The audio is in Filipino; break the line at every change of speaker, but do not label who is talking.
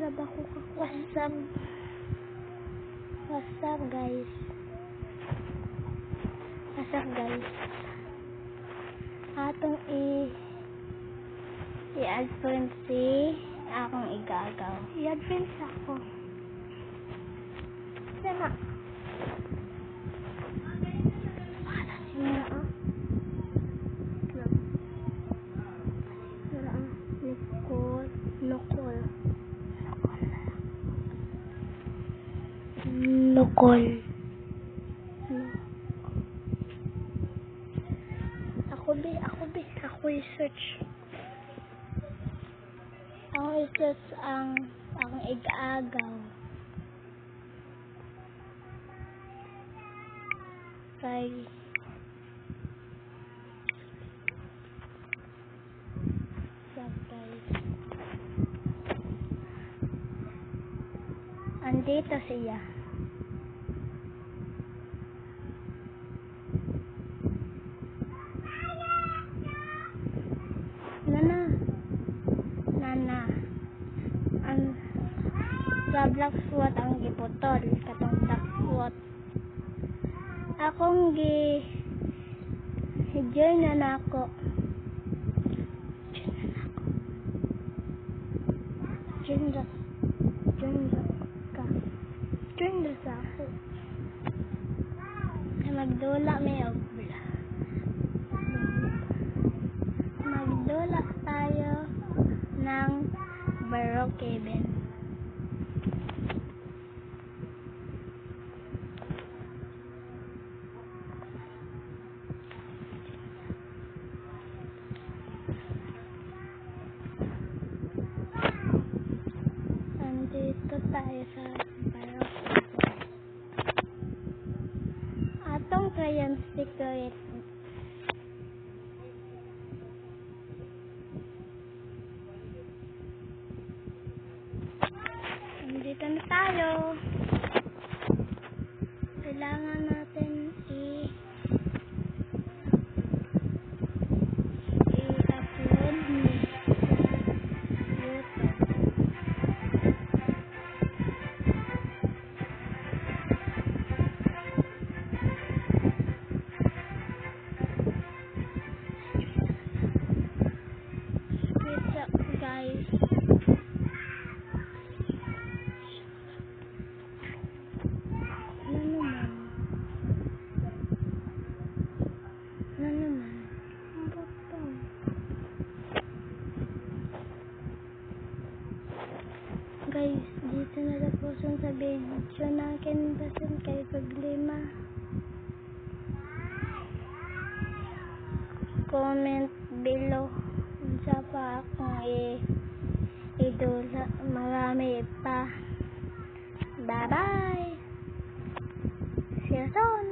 trabaho ko.
What's up guys? Atong i-add friends si akong igagaw.
I-add friends ako. Sana. Nukol. Ako i-search.
Ako i-search ang akong igagaw. Kay guys. Andito siya. Nana. Ang sa black swat ang giputol katong black swat. Akong join na nako. Join sa ako. Magdula may obla. Magdula tayo ng Baroque Cabin. Andito tayo sa Baroque Cabin. Atong crayon sticker. Andito na tayo. Kailangan natin i-upload ni YouTube. Wait up guys. Guys, dito na tapusin sa video natin basin kay problema. Comment below sa pa akong idula. Marami pa. Bye bye. See you soon.